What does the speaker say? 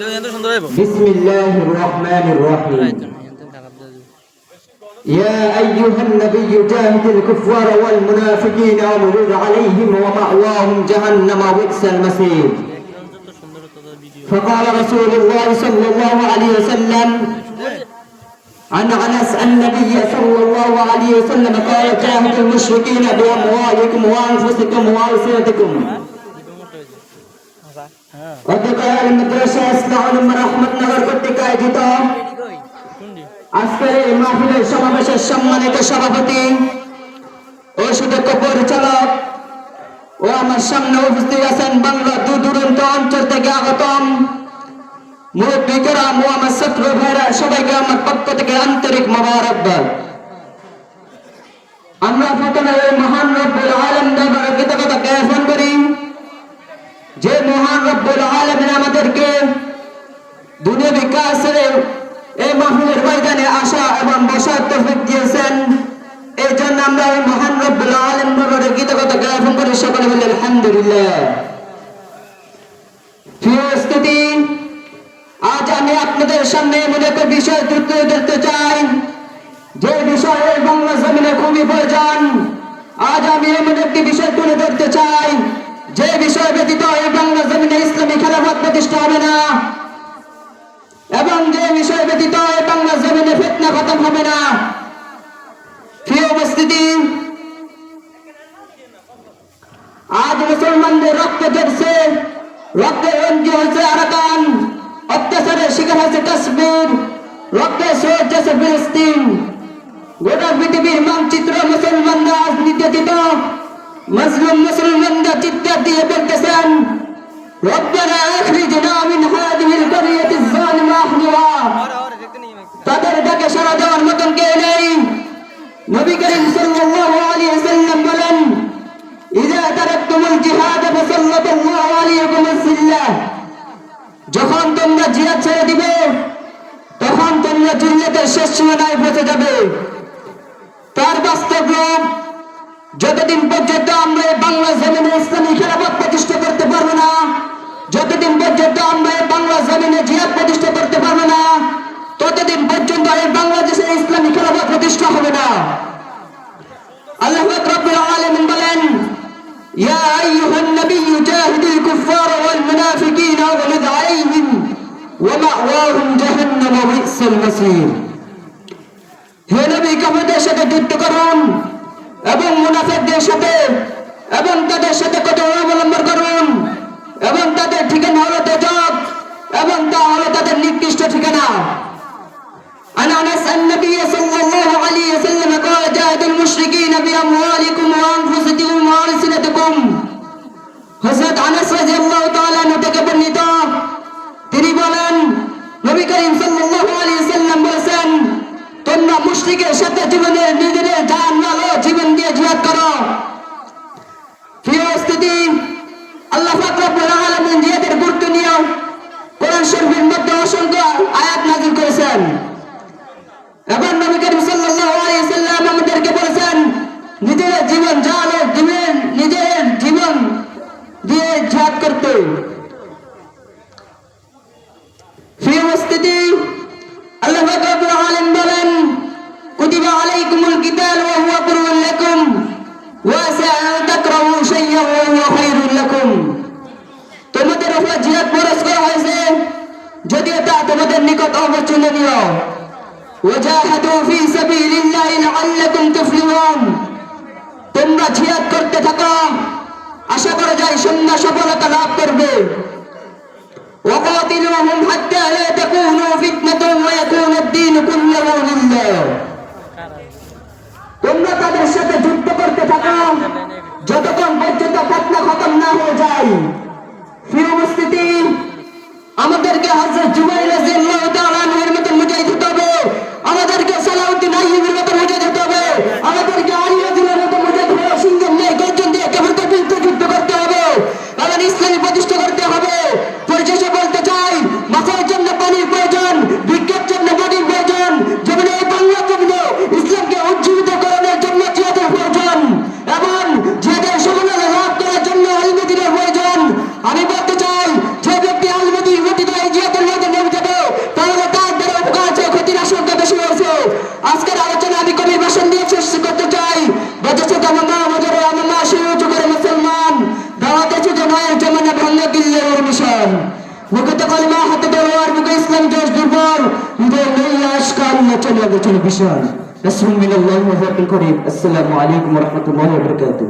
بسم الله الرحمن الرحيم يا أيها النبي جاهد الكفار والمنافقين واغلظ عليهم ومأواهم جهنم وبئس المصير فقال رسول الله صلى الله عليه وسلم عن أنس النبي صلى الله عليه وسلم قال جاهد المشركين بأموالكم وأنفسكم وألسنتكم অধ্যকার মাদ্রাসা ইসলাম রহমতনগর কর্তৃক আয়োজিত আজকের এই মাহফিলের সমাবেশের সম্মানিত সভাপতি ও সুদক্ষ পরিচালক ও আমার সামনে উপস্থিত আছেন বাংলা দূর দূরান্ত অঞ্চল থেকে আগতম মুরব্বী কেরাম ও আমার ছাত্র ভাইরা সবাইকে আমার পক্ষ থেকে আন্তরিক মোবারকবাদ। আমরা প্রথমে এই মহান রব্বুল আলামিন দরবারে কৃতজ্ঞতা জ্ঞাপন করি যে মহান রব্বুল আলামিন আমাদেরকে দুনিয়াবি কাজ ছেড়ে এই মাহফিলের ময়দানে আসা এবং বসার তৌফিক দিয়েছেন। এই জন্য আমরা এই মহান রব্বুল আলামিনের দরবারে কৃতজ্ঞতা জ্ঞাপন করি। সকলে বলি আলহামদুলিল্লাহ। প্রিয় উপস্থিতি, আজ আমি আপনাদের সামনে এমন একটা বিষয় তুলে ধরতে চাই যে বিষয়ে বাংলা জমিনে খুবই প্রয়োজন। আজ আমি এমন একটি বিষয় তুলে ধরতে চাই যে বিষয় ব্যতীত এই বাংলা জমিনে ইসলামী খেলাফত প্রতিষ্ঠা হবে না এবং যে বিষয় ব্যতীত এই বাংলা জমিনে ফিতনা খতম হবে না। প্রিয় উপস্থিতি, আজ মুসলমানদের রক্ত ঝরছে, রক্তের রঞ্জি হয়েছে আরাকান, অত্যাচারের শিকার হয়েছে কাশ্মীর, রক্তের স্রোত যাচ্ছে ফিলিস্তিন। গোটা পৃথিবীর মানচিত্র মুসলমানরা আজ নির্যাতিত, মজলুম মুসলমানরা চিৎকার দিয়ে বলতেছেন রব্বানা আখরিজনা মিন হাযিহিল ক্বরিয়াতিজ যালিমা আহলিহা। তাদের ডাকে সাড়া দেওয়ার মতন কেউ নেই। নবী করিম সাল্লাল্লাহু আলাইহি ওয়াসাল্লাম বলেন ইযা তারাকতুমুল জিহাদ ফাসাল্লাল্লাহু আলাইকুমুজ জিল্লাহ। যখন তোমরা জিহাদ ছেড়ে দিবে তখন তোমরা জিল্লাতের শেষ সীমানায় পৌঁছে যাবে। তার বাস্তব রূপ, যতদিন পর্যন্ত আমরা এই বাংলা জমিনে ইসলামী খেলাফত প্রতিষ্ঠা করতে পারবো না, যতদিন পর্যন্ত আমরা এই বাংলা জমিনে জিহাদ প্রতিষ্ঠা করতে পারবো না, ততদিন পর্যন্ত এই বাংলাদেশে ইসলামী খেলাফত প্রতিষ্ঠা হবে না। আল্লাহ রাব্বুল আলামিন বলেন ইয়া আইয়ুহান নাবিয়্যু জাহিদিল কুফফারা ওয়াল মুনাফিকিনা ওয়াগলিদ আলাইহিম ওয়া মা'ওয়াহুম জাহান্নাম ওয়া বি'সাল মাসীর। হে নবী, কাফেরদের সাথে যুদ্ধ করুন এবং মুনাফিকদের সাথে এবং তাদের সাথে কঠোর অবলম্বন করুন এবং তাদের ঠিকানা হলো দোজখ এবং তা হলো তাদের নিকৃষ্ট ঠিকানা। عن أنس النبي صلى الله عليه وسلم قال جاهدوا المشركين بأموالكم وأنفسكم وألسنتكم। হযরত আনাস রাদিয়াল্লাহু তাআলা আনহু থেকে বর্ণিত, তিনি বলেন নবী করিম সাল্লাল্লাহু আলাইহি ওয়াসাল্লাম বলেছেন তোমরা মুশরিকের সাথে জীবনের নিজেদের জান মাল ও জীবন দিয়ে জিহাদ করো। প্রিয় উপস্থিতি, আল্লাহ পাক রব্বুল আলামিন জিহাদের গুরুত্ব নিয়ে কোরআন শরীফের মধ্যে অসংখ্য আয়াত নাযিল করেছেন এবং নবী করিম সাল্লাল্লাহু আলাইহি ওয়াসাল্লাম আমাদেরকে বলেছেন নিজের জীবন জান ও নিজের জীবন দিয়ে জিহাদ করতে। প্রিয় উপস্থিতি, আল্লাহ পাক রব্বুল আলামিন বলেন কুতিবা আলাইকুমুল কিতাল ওয়া হুয়া কুরহুন লাকুম ওয়া আসা আন তাকরাহু শাইআন ওয়া হুয়া খায়রুল লাকুম। তোমাদের উপর জিহাদ ফরজ করা হয়েছে যদিও তা তোমাদের নিকট অবচনীয়। ওয়াজাহাদু ফি সাবিলিল্লাহি লাআল্লাকুম তুফলিহুন। তোমরা জিহাদ করতে থাকো, আশা করা যায় সফলতা লাভ করবে। ওয়াকাতিলুহুম হাত্তা লা তাকুনু ফিতনাতুন ওয়া ইয়াকুনা আদ-দীনু কুল্লুহু লিল্লাহ। তোমরা তাদের সাথে যুদ্ধ করতে থাকো যতক্ষণ পর্যন্ত ফিতনা খতম না হয়ে যায়। প্রিয় উপস্থিতি, আমাদেরকে হযরত জুবাইর রাদিয়াল্লাহু তাআলা আনহুর মতো মুজাহিদ হতে হবে, আমাদেরকে সালাউদ্দিন আইয়ুবীর মতো মুজাহিদ হতে হবে, আমাদেরকে আলী রাদিয়াল্লাহু মতো মুজাহিদ হয়ে সিংহের ন্যায় গর্জন দিয়ে কাফেরদের বিরুদ্ধে যুদ্ধ করতে হবে এবং ইসলামী প্রতিষ্ঠা করতে হবে। পরিশেষে বলতে চাই মাছের জন্য পানির প্রয়োজন, ভিক্ষার জন্য মাটির প্রয়োজন, যেমন এই বাংলা জমিনে ইসলামকে উজ্জীবিত করানোর জন্য জিহাদের প্রয়োজন এবং জিহাদের সফলতা লাভ করার জন্য আলমদিনের প্রয়োজন। আমি বলতে চাই যে ব্যক্তি আলমদির ব্যতীত এই জিহাদের কবি ভাষণ দিয়ে শেষ করতে চাই। বাজেছে দামামা আমাদের আমা সেই উঁচু করে মুসলমান, দাওয়াত আছে জমায়ের জমানা ভাঙ্গা দিল্লের মিশন। মুখে তো কলমা হাতে তলোয়ার, মুখে ইসলাম জোশ দুর্বল, হৃদয় নেই আশকাল চলে বিশাল। নাসরুম মিনাল্লাহি ওয়া ফাতহুন করিম। আসসালামু আলাইকুম ওয়া রাহমাতুল্লাহি ওয়া বারাকাতুহু।